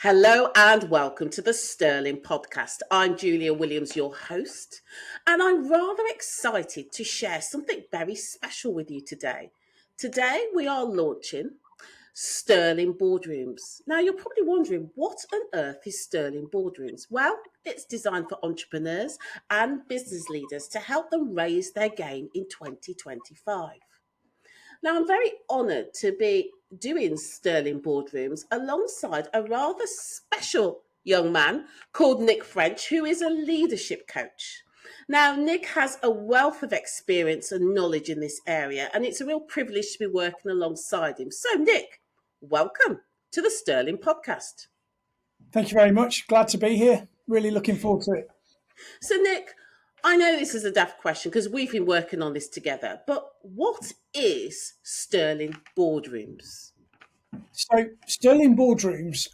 Hello and welcome to the Sterling podcast. I'm Julia Williams, your host, and I'm rather excited to share something very special with you today. Today, we are launching Sterling Boardrooms. Now, you're probably wondering, what on earth is Sterling Boardrooms? Well, it's designed for entrepreneurs and business leaders to help them raise their game in 2025. Now, I'm very honoured to be doing Sterling Boardrooms alongside a rather special young man called Nick French, who is a leadership coach. Now, Nick has a wealth of experience and knowledge in this area, and it's a real privilege to be working alongside him. So, Nick, welcome to the Sterling podcast. Thank you very much. Glad to be here. Really looking forward to it. So, Nick, I know this is a daft question because we've been working on this together, but what is Sterling Boardrooms? So, Sterling Boardrooms,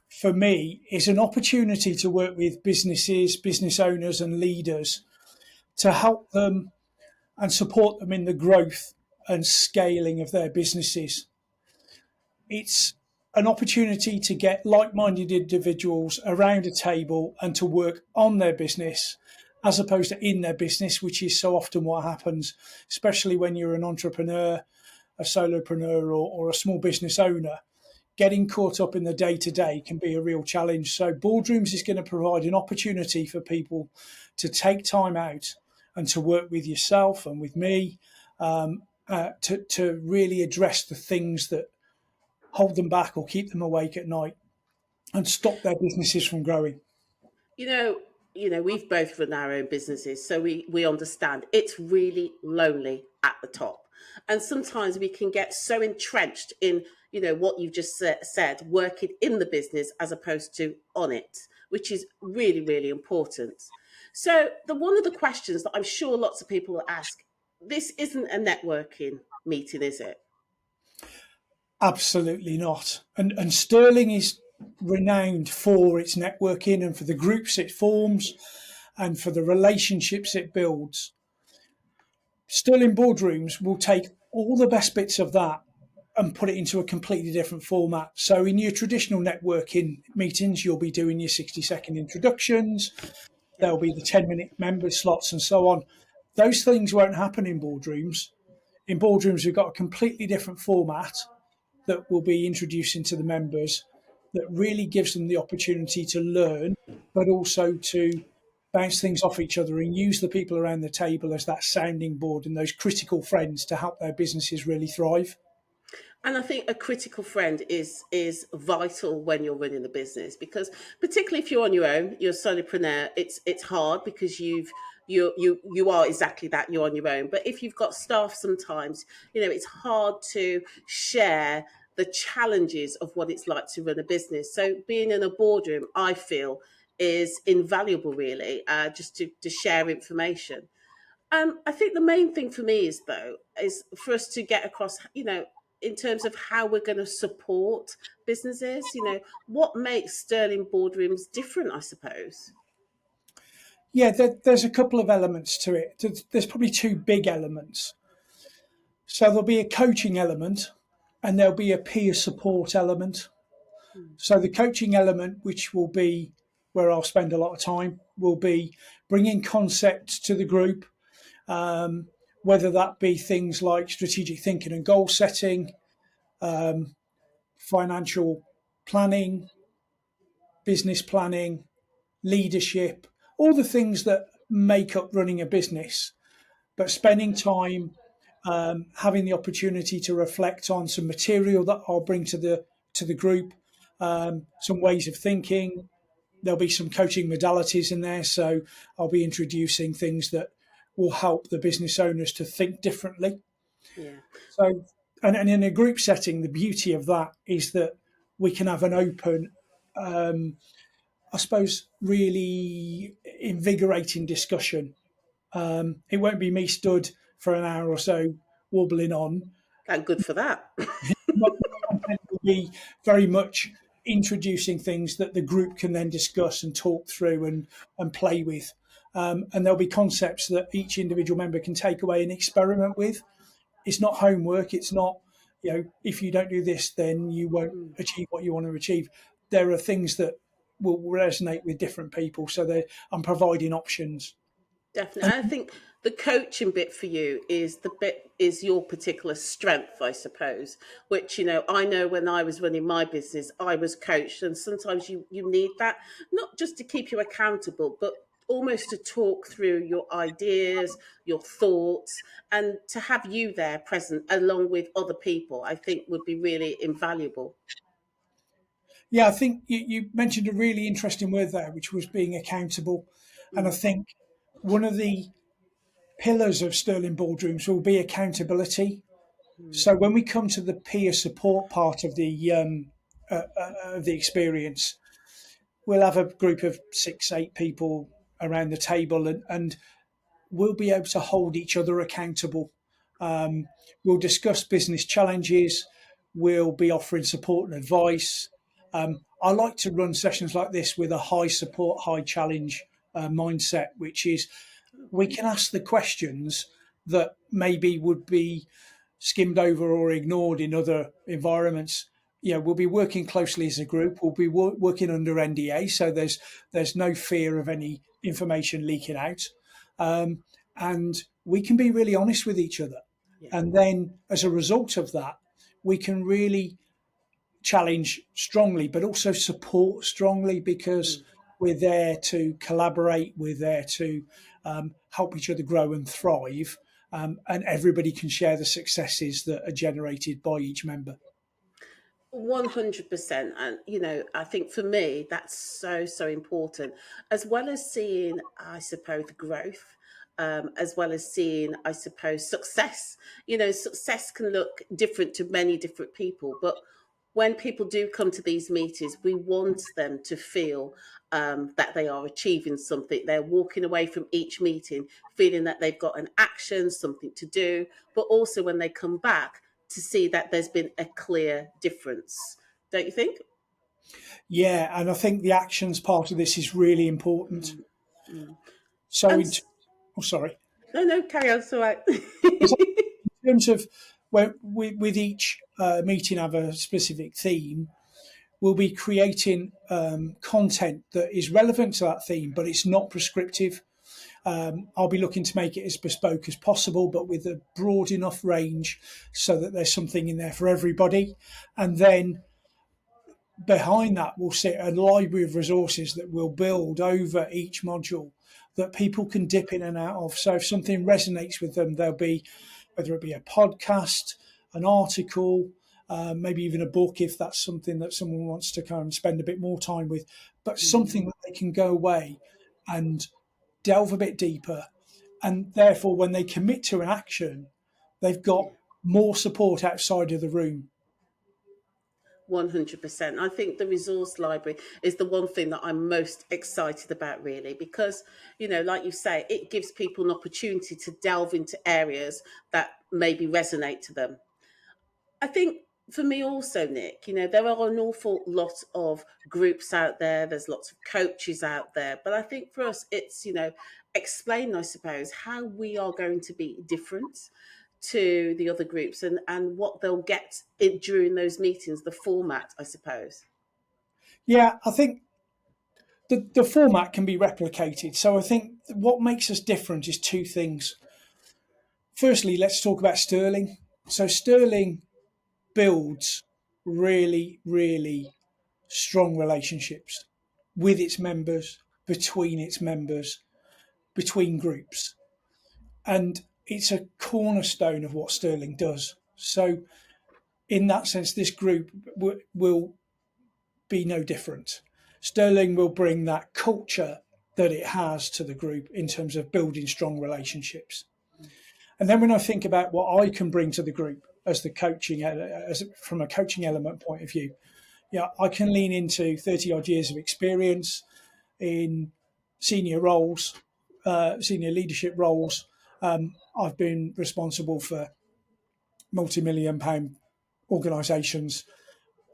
for me, is an opportunity to work with businesses, business owners, and leaders to help them and support them in the growth and scaling of their businesses. It's an opportunity to get like-minded individuals around a table and to work on their business as opposed to in their business, which is so often what happens, especially when you're an entrepreneur, a solopreneur, or a small business owner. Getting caught up in the day-to-day can be a real challenge. So Boardrooms is going to provide an opportunity for people to take time out and to work with yourself and with me to really address the things that hold them back or keep them awake at night and stop their businesses from growing. You know, we've both run our own businesses, so we understand it's really lonely at the top. And sometimes we can get so entrenched in, what you've just said, working in the business as opposed to on it, which is really, really important. So one of the questions that I'm sure lots of people will ask, this isn't a networking meeting, is it? Absolutely not. And Sterling is renowned for its networking and for the groups it forms and for the relationships it builds. Sterling Boardrooms will take all the best bits of that and put it into a completely different format. So in your traditional networking meetings, you'll be doing your 60-second introductions. There'll be the 10-minute member slots and so on. Those things won't happen in Boardrooms. In Boardrooms, we've got a completely different format that we'll be introducing to the members that really gives them the opportunity to learn, but also to bounce things off each other and use the people around the table as that sounding board and those critical friends to help their businesses really thrive. And I think a critical friend is vital when you're running the business, because particularly if you're on your own, you're a solopreneur, it's hard because you are exactly that, you're on your own. But if you've got staff, sometimes it's hard to share the challenges of what it's like to run a business. So being in a boardroom, I feel, is invaluable, really, just to share information. I think the main thing for me is for us to get across, in terms of how we're going to support businesses, what makes Sterling Boardrooms different, I suppose. Yeah, there's a couple of elements to it. There's probably two big elements. So there'll be a coaching element and there'll be a peer support element. So the coaching element, which will be where I'll spend a lot of time, will be bringing concepts to the group, whether that be things like strategic thinking and goal setting, financial planning, business planning, leadership, all the things that make up running a business, but spending time having the opportunity to reflect on some material that I'll bring to the group, some ways of thinking. There'll be some coaching modalities in there, so I'll be introducing things that will help the business owners to think differently. Yeah. So, and in a group setting, the beauty of that is that we can have an open, I suppose, really invigorating discussion. It won't be me stood for an hour or so wobbling on. And good for that. My content will be very much introducing things that the group can then discuss and talk through and play with. And there'll be concepts that each individual member can take away and experiment with. It's not homework. It's not, if you don't do this, then you won't achieve what you want to achieve. there are things that will resonate with different people. So I'm providing options. And Definitely. I think the coaching bit for you is the bit is your particular strength, I suppose, which, I know when I was running my business, I was coached, and sometimes you need that, not just to keep you accountable, but almost to talk through your ideas, your thoughts, and to have you there present along with other people, I think would be really invaluable. yeah, I think you mentioned a really interesting word there, which was being accountable. And I Mm, think one of the pillars of Sterling Boardrooms will be accountability. mm, So when we come to the peer support part of the experience, we'll have a group of 6, 8 people around the table, and we'll be able to hold each other accountable. Um, we'll discuss business challenges. We'll be offering support and advice. I like to run sessions like this with a high support, high challenge mindset, which is we can ask the questions that maybe would be skimmed over or ignored in other environments. We'll be working closely as a group. We'll be working under NDA, so there's no fear of any information leaking out, and we can be really honest with each other. yeah. And then, as a result of that, we can really challenge strongly, but also support strongly because Mm. we're there to collaborate. We're there to help each other grow and thrive, and everybody can share the successes that are generated by each member. 100%. And, I think for me, that's so, so important, as well as seeing, I suppose, growth, as well as seeing, I suppose, success. Success can look different to many different people, but when people do come to these meetings, we want them to feel that they are achieving something. They're walking away from each meeting feeling that they've got an action, something to do, but also when they come back to see that there's been a clear difference. Don't you think? Yeah, and I think the actions part of this is really important. Mm, mm. So, And oh, sorry, no, no, carry on. It's all right. in terms of where with each meeting have a specific theme, we'll be creating content that is relevant to that theme, but it's not prescriptive. I'll be looking to make it as bespoke as possible, but with a broad enough range so that there's something in there for everybody. And then behind that will sit a library of resources that we'll build over each module that people can dip in and out of. So if something resonates with them, there'll be, whether it be a podcast, an article, maybe even a book if that's something that someone wants to kind of spend a bit more time with, but Mm, something that they can go away and delve a bit deeper. And therefore, when they commit to an action, they've got yeah. more support outside of the room. 100%. I think the resource library is the one thing that I'm most excited about, really, because, like you say, it gives people an opportunity to delve into areas that maybe resonate to them. I think for me also, Nick, there are an awful lot of groups out there. There's lots of coaches out there. But I think for us, it's, explain, I suppose, how we are going to be different to the other groups, and what they'll get during those meetings, the format, I suppose. Yeah, I think the format can be replicated. So I think what makes us different is two things. Firstly, let's talk about Sterling. So Sterling builds really, really strong relationships with its members, between members, between groups. And it's a cornerstone of what Sterling does. So, in that sense, this group will be no different. Sterling will bring that culture that it has to the group in terms of building strong relationships. And then when I think about what I can bring to the group as the coaching, as from a coaching element point of view, yeah, I can lean into 30 odd years of experience in senior roles, senior leadership roles. I've been responsible for multi-million pound organisations.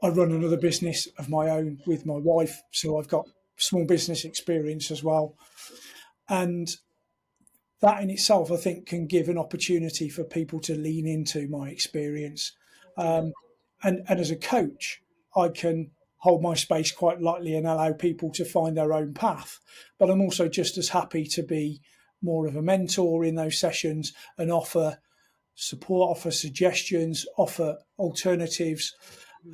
I run another business of my own with my wife, so I've got small business experience as well. And that in itself, I think, can give an opportunity for people to lean into my experience. Yeah. And as a coach, I can hold my space quite lightly and allow people to find their own path. But I'm also just as happy to be more of a mentor in those sessions and offer support, offer suggestions, offer alternatives,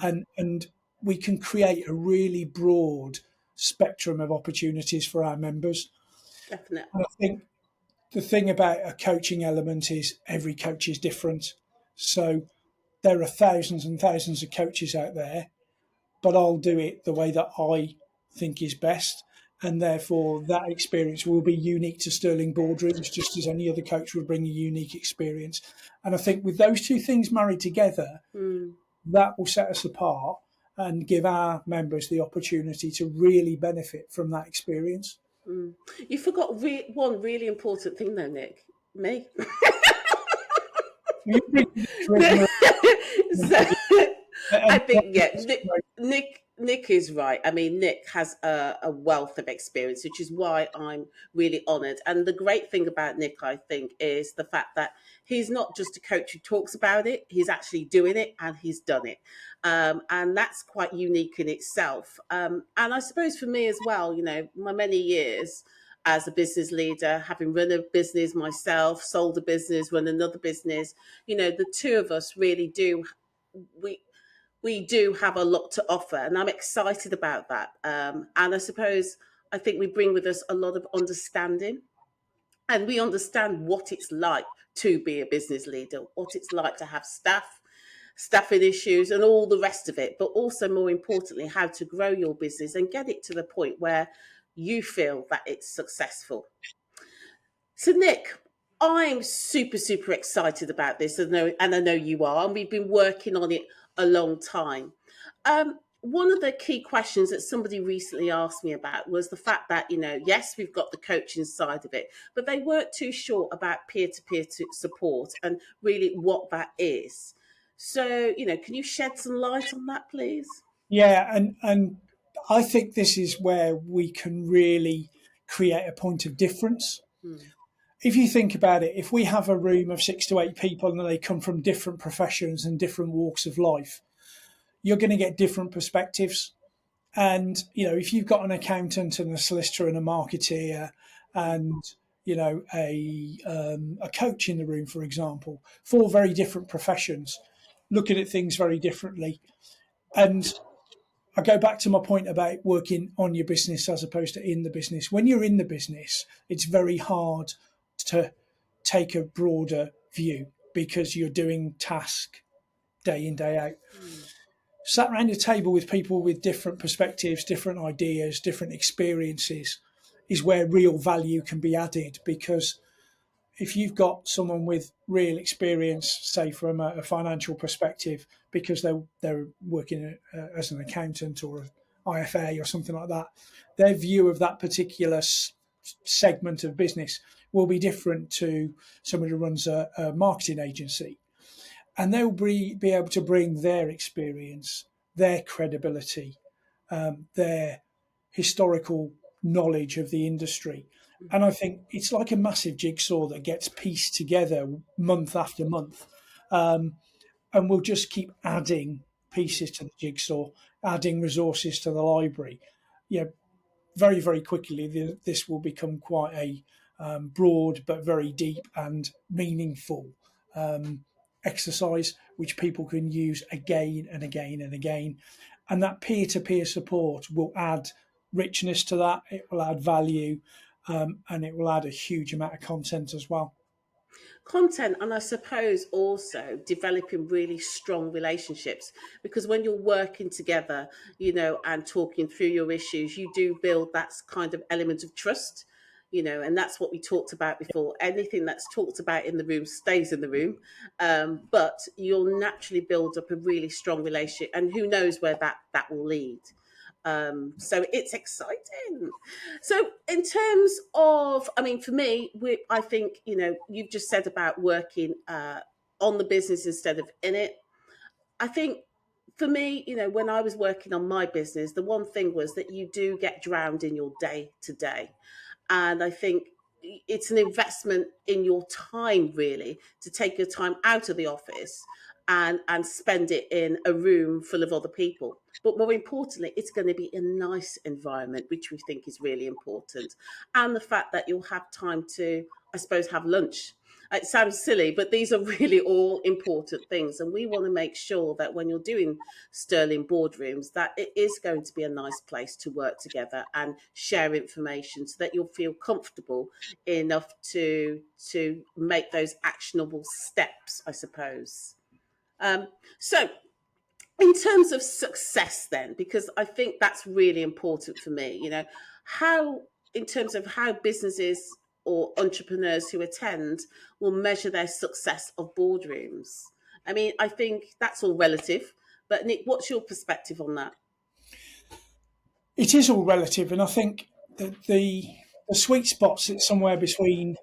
and we can create a really broad spectrum of opportunities for our members. Definitely. And I think the thing about a coaching element is every coach is different. So there are thousands and thousands of coaches out there, but I'll do it the way that I think is best. And therefore, that experience will be unique to Sterling Boardrooms, just as any other coach would bring a unique experience. And I think with those two things married together, Mm, that will set us apart and give our members the opportunity to really benefit from that experience. mm. You forgot one really important thing, though, Nick. Me. You bring the charisma So, I and think, yeah, Nick is right. I mean, Nick has a wealth of experience, which is why I'm really honoured. And the great thing about Nick, I think, is the fact that he's not just a coach who talks about it; he's actually doing it, and he's done it, and that's quite unique in itself. And I suppose for me as well, my many years as a business leader, having run a business myself, sold a business, run another business, the two of us really do we we do have a lot to offer, and I'm excited about that. And I think we bring with us a lot of understanding, and we understand what it's like to be a business leader, what it's like to have staffing issues, and all the rest of it. But also, more importantly, how to grow your business and get it to the point where you feel that it's successful. So, Nick, I'm super, super excited about this, and I know you are, and we've been working on it a long time. One of the key questions that somebody recently asked me about was the fact that, yes, we've got the coaching side of it, but they weren't too sure about peer to peer support and really what that is. So, can you shed some light on that, please? yeah, and I think this is where we can really create a point of difference. Hmm. If you think about it, if we have a room of 6 to 8 people and they come from different professions and different walks of life, you're going to get different perspectives. And if you've got an accountant and a solicitor and a marketeer and a coach in the room, for example, four very different professions, looking at things very differently. And I go back to my point about working on your business as opposed to in the business. When you're in the business, it's very hard to take a broader view because you're doing task day in, day out. Hmm. Sat around a table with people with different perspectives, different ideas, different experiences is where real value can be added because if you've got someone with real experience, say from a financial perspective, because they're working as an accountant or an IFA or something like that, their view of that particular segment of business will be different to someone who runs a marketing agency, and they'll be able to bring their experience, their credibility, their historical knowledge of the industry. And I think it's like a massive jigsaw that gets pieced together month after month. And we'll just keep adding pieces to the jigsaw, adding resources to the library. Yeah, very, very quickly, this will become quite a broad but very deep and meaningful exercise, which people can use again and again and again. And that peer to peer support will add richness to that, it will add value, and it will add a huge amount of content as well. Content, and I suppose also developing really strong relationships, because when you're working together, and talking through your issues, you do build that kind of element of trust, and that's what we talked about before. Anything that's talked about in the room stays in the room, but you'll naturally build up a really strong relationship, and who knows where that will lead. So it's exciting. So, in terms of, I mean, for me, I think, you've just said about working on the business instead of in it. I think for me, when I was working on my business, the one thing was that you do get drowned in your day to day. And I think it's an investment in your time, really, to take your time out of the office and spend it in a room full of other people. But more importantly, it's going to be a nice environment, which we think is really important. And the fact that you'll have time to, I suppose, have lunch. It sounds silly, but these are really all important things. And we want to make sure that when you're doing Sterling Boardrooms, that it is going to be a nice place to work together and share information so that you'll feel comfortable enough to make those actionable steps, I suppose. So, in terms of success, then, because I think that's really important for me, how, in terms of how businesses or entrepreneurs who attend will measure their success of boardrooms. I mean, I think that's all relative, but Nick, what's your perspective on that? It is all relative, and I think that the sweet spot sits somewhere between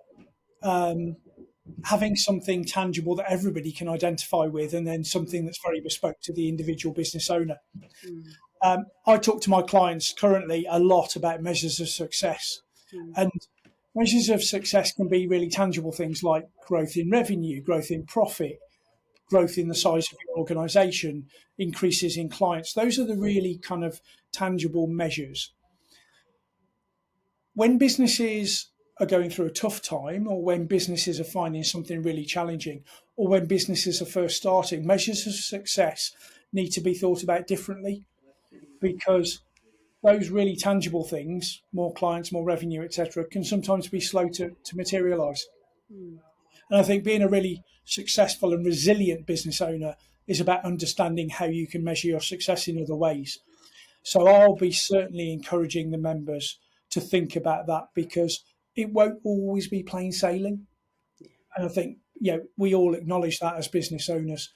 having something tangible that everybody can identify with, and then something that's very bespoke to the individual business owner. Mm, I talk to my clients currently a lot about measures of success, mm, and measures of success can be really tangible things like growth in revenue, growth in profit, growth in the mm, size of your organization, increases in clients. Those are the really kind of tangible measures. When businesses are going through a tough time, or when businesses are finding something really challenging, or when businesses are first starting, measures of success need to be thought about differently, because those really tangible things, more clients, more revenue, etc., can sometimes be slow to materialize. mm, And I think being a really successful and resilient business owner is about understanding how you can measure your success in other ways. So I'll be certainly encouraging the members to think about that, because it won't always be plain sailing. yeah, And I think, we all acknowledge that as business owners.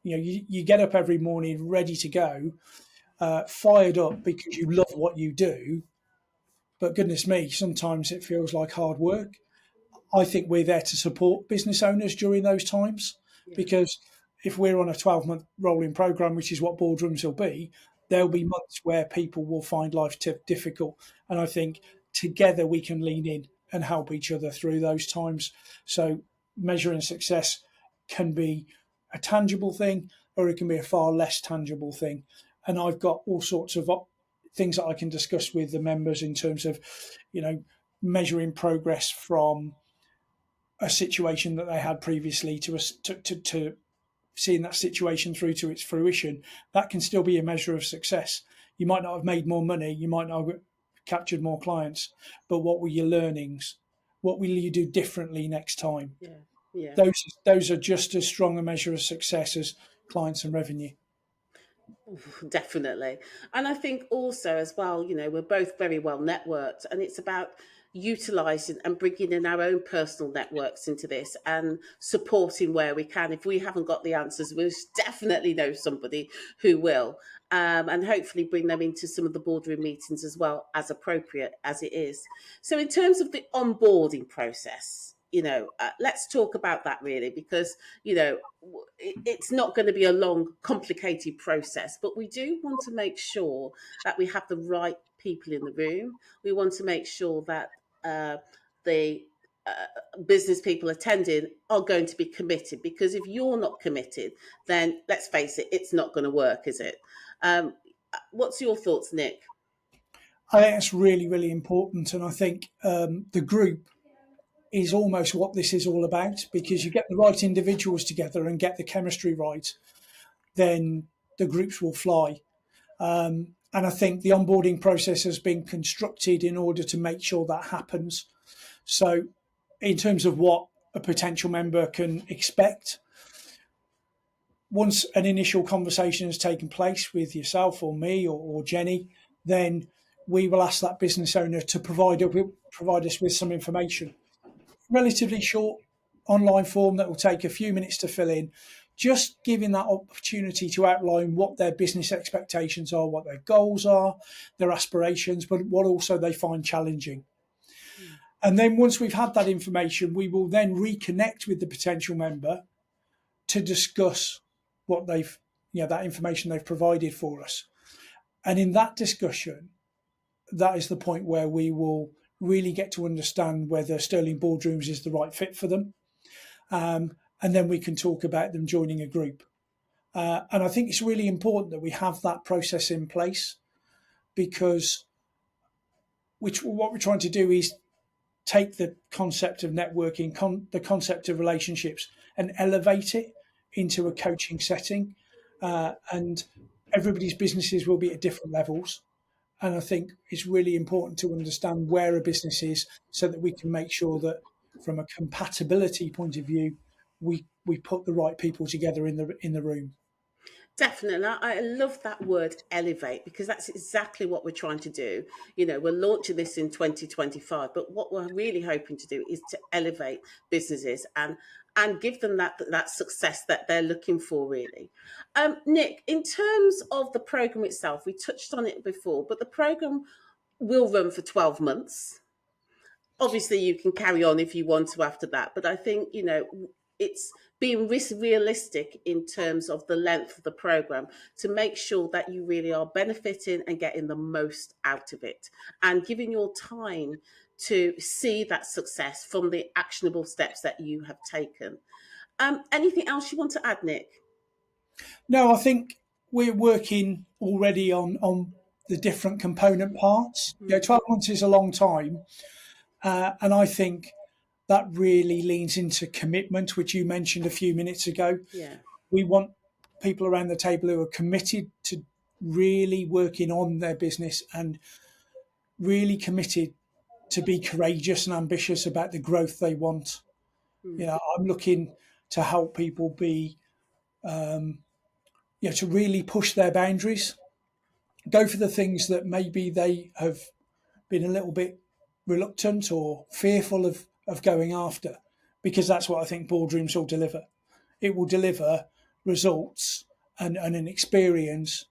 You get up every morning ready to go, fired up because you love what you do. But goodness me, sometimes it feels like hard work. I think we're there to support business owners during those times, yeah, because if we're on a 12-month rolling program, which is what boardrooms will be, there'll be months where people will find life difficult. And I think together we can lean in and help each other through those times. So measuring success can be a tangible thing, or it can be a far less tangible thing. And I've got all sorts of things that I can discuss with the members in terms of, measuring progress from a situation that they had previously to seeing that situation through to its fruition. That can still be a measure of success. You might not have made more money, you might not have captured more clients, but what were your learnings? What will you do differently next time? yeah, yeah. Those are just as strong a measure of success as clients and revenue. Definitely. And I think also, as well, we're both very well networked, and it's about utilizing and bringing in our own personal networks into this and supporting where we can. If we haven't got the answers, we'll definitely know somebody who will, and hopefully bring them into some of the boardroom meetings as well, as appropriate as it is. So, in terms of the onboarding process, let's talk about that really, because it's not going to be a long, complicated process, but we do want to make sure that we have the right people in the room. We want to make sure that the business people attending are going to be committed, because if you're not committed, then let's face it, it's not going to work, is it? What's your thoughts, Nick? I think it's really, really important. And I think the group is almost what this is all about, because you get the right individuals together and get the chemistry right, then the groups will fly. And I think the onboarding process has been constructed in order to make sure that happens. So, in terms of what a potential member can expect, once an initial conversation has taken place with yourself or me or Jenny, then we will ask that business owner to provide us with some information. Relatively short online form that will take a few minutes to fill in, just giving that opportunity to outline what their business expectations are, what their goals are, their aspirations, but what also they find challenging. Mm, And then once we've had that information, we will then reconnect with the potential member to discuss what that information they've provided for us. And in that discussion, that is the point where we will really get to understand whether Sterling Boardrooms is the right fit for them. And then we can talk about them joining a group. And I think it's really important that we have that process in place because what we're trying to do is take the concept of networking, the concept of relationships, and elevate it into a coaching setting. And everybody's businesses will be at different levels. And I think it's really important to understand where a business is so that we can make sure that from a compatibility point of view, we put the right people together in the room. Definitely. I love that word elevate because that's exactly what we're trying to do. We're launching this in 2025, but what we're really hoping to do is to elevate businesses and give them that success that they're looking for, really. Nick, in terms of the program itself, we touched on it before, but the program will run for 12 months. Obviously you can carry on if you want to after that, but I think it's being realistic in terms of the length of the program to make sure that you really are benefiting and getting the most out of it and giving your time to see that success from the actionable steps that you have taken. Anything else you want to add, Nick? No, I think we're working already on the different component parts. 12 months is a long time. And I think that really leans into commitment, which you mentioned a few minutes ago. Yeah. We want people around the table who are committed to really working on their business and really committed to be courageous and ambitious about the growth they want. I'm looking to help people be, to really push their boundaries, go for the things that maybe they have been a little bit reluctant or fearful of going after, because that's what I think boardrooms will deliver. It will deliver results and an experience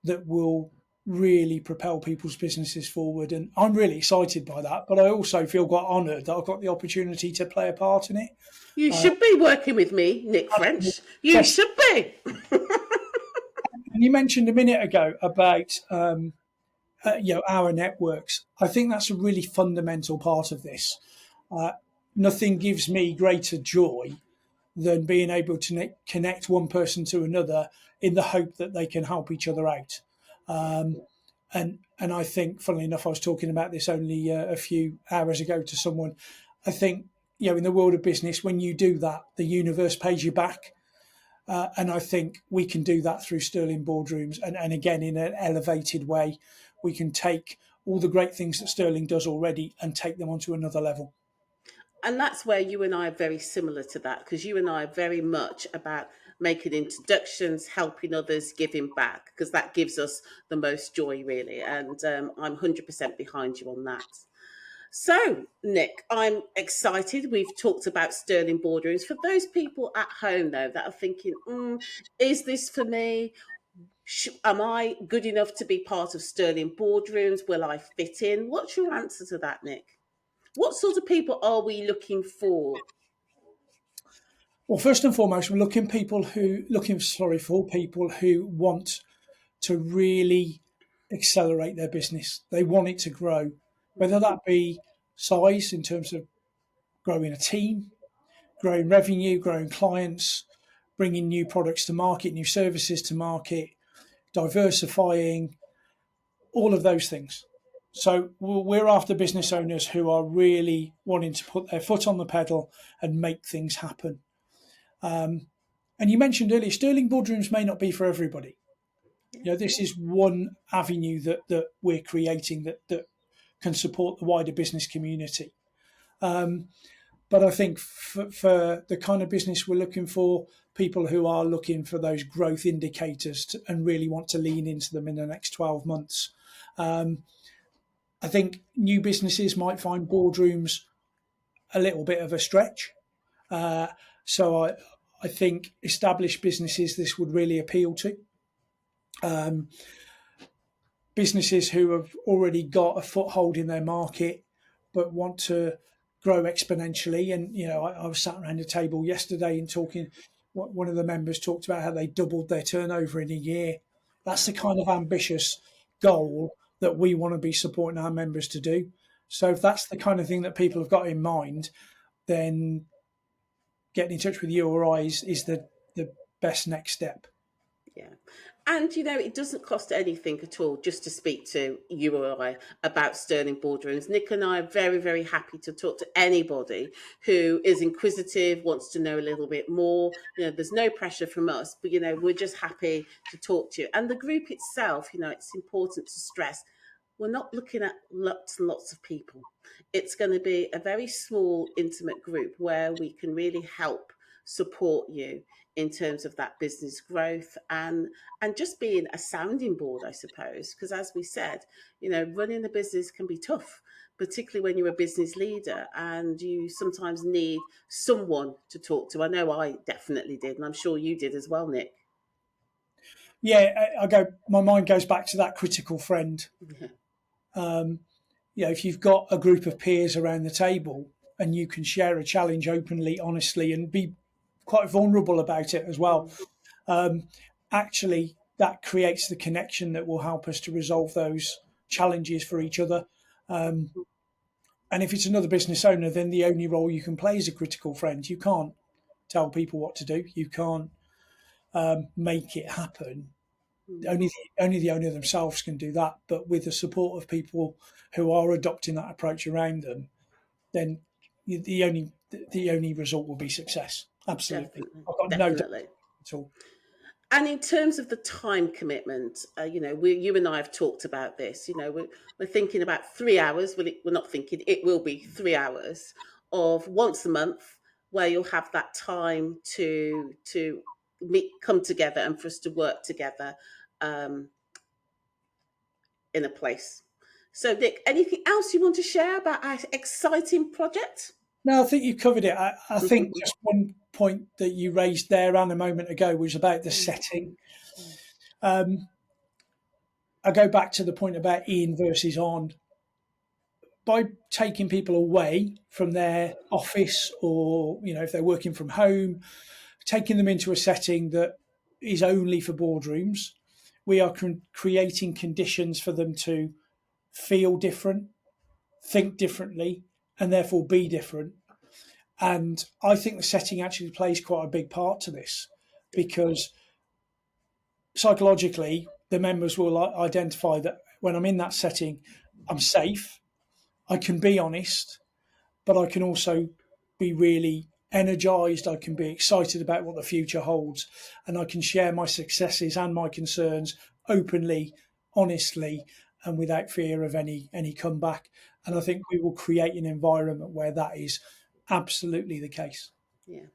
that will really propel people's businesses forward. And I'm really excited by that, but I also feel quite honoured that I've got the opportunity to play a part in it. You should be working with me, Nick French. You Yes, should be. and you mentioned a minute ago about our networks. I think that's a really fundamental part of this. Nothing gives me greater joy than being able to connect one person to another in the hope that they can help each other out. And I think, funnily enough, I was talking about this only a few hours ago to someone. I think in the world of business, when you do that, the universe pays you back. And I think we can do that through Sterling Boardrooms. And again, in an elevated way, we can take all the great things that Sterling does already and take them onto another level. And that's where you and I are very similar to that, because you and I are very much about making introductions, helping others, giving back, because that gives us the most joy, really. And I'm 100% behind you on that. So, Nick, I'm excited. We've talked about Sterling Boardrooms. For those people at home, though, that are thinking, is this for me? Am I good enough to be part of Sterling Boardrooms? Will I fit in? What's your answer to that, Nick? What sort of people are we looking for? Well, first and foremost, we're looking for people who want to really accelerate their business. They want it to grow, whether that be size in terms of growing a team, growing revenue, growing clients, bringing new products to market, new services to market, diversifying, all of those things. So we're after business owners who are really wanting to put their foot on the pedal and make things happen. And you mentioned earlier, Sterling Boardrooms may not be for everybody. This is one avenue that we're creating that can support the wider business community. But I think for the kind of business we're looking for, people who are looking for those growth indicators and really want to lean into them in the next 12 months. I think new businesses might find boardrooms a little bit of a stretch. So I think established businesses this would really appeal to. Businesses who have already got a foothold in their market but want to grow exponentially. And I was sat around a table yesterday and talking. One of the members talked about how they doubled their turnover in a year. That's the kind of ambitious goal that we want to be supporting our members to do. So if that's the kind of thing that people have got in mind, then getting in touch with you or I is the best next step. Yeah. And, it doesn't cost anything at all just to speak to you or I about Sterling Boardrooms. Nick and I are very, very happy to talk to anybody who is inquisitive, wants to know a little bit more. There's no pressure from us, but, we're just happy to talk to you. And the group itself, it's important to stress we're not looking at lots and lots of people. It's going to be a very small, intimate group where we can really help support you in terms of that business growth and just being a sounding board, I suppose. Because as we said, running a business can be tough, particularly when you're a business leader and you sometimes need someone to talk to. I know I definitely did, and I'm sure you did as well, Nick. Yeah, my mind goes back to that critical friend. Yeah. If you've got a group of peers around the table and you can share a challenge openly, honestly, and be quite vulnerable about it as well, Mm. actually, that creates the connection that will help us to resolve those challenges for each other. And if it's another business owner, then the only role you can play is a critical friend. You can't tell people what to do. You can't make it happen. Mm. Only the owner themselves can do that. But with the support of people who are adopting that approach around them, then the only result will be success. Absolutely, Definitely. I've got no doubt Definitely. at all. And in terms of the time commitment, you and I have talked about this. We're thinking about 3 hours. Well, we're not thinking it will be 3 hours of once a month where you'll have that time to meet, come together, and for us to work together um, in a place. So, Nick, anything else you want to share about our exciting project? No, I think you covered it. I think just one point that you raised there, Anne, a moment ago was about the setting. Um, I go back to the point about in versus on. By taking people away from their office or, if they're working from home, taking them into a setting that is only for boardrooms, we are creating conditions for them to feel different, think differently, and therefore be different. And I think the setting actually plays quite a big part to this Yeah, because psychologically, the members will identify that when I'm in that setting, I'm safe, I can be honest, but I can also be really energized. I can be excited about what the future holds, and I can share my successes and my concerns openly, honestly, and without fear of any comeback. And I think we will create an environment where that is absolutely the case. yeah.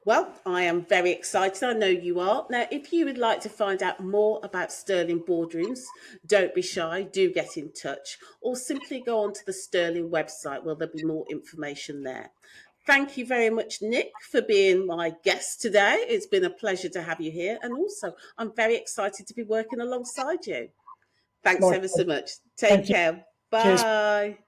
Well, I am very excited. I know you are. Now, if you would like to find out more about Sterling Boardrooms, don't be shy, do get in touch, or simply go onto the Sterling website where there'll be more information there. Thank you very much, Nick, for being my guest today. It's been a pleasure to have you here. And also, I'm very excited to be working alongside you. Thanks Like, ever so much. Take thank you. care. Cheers. Bye.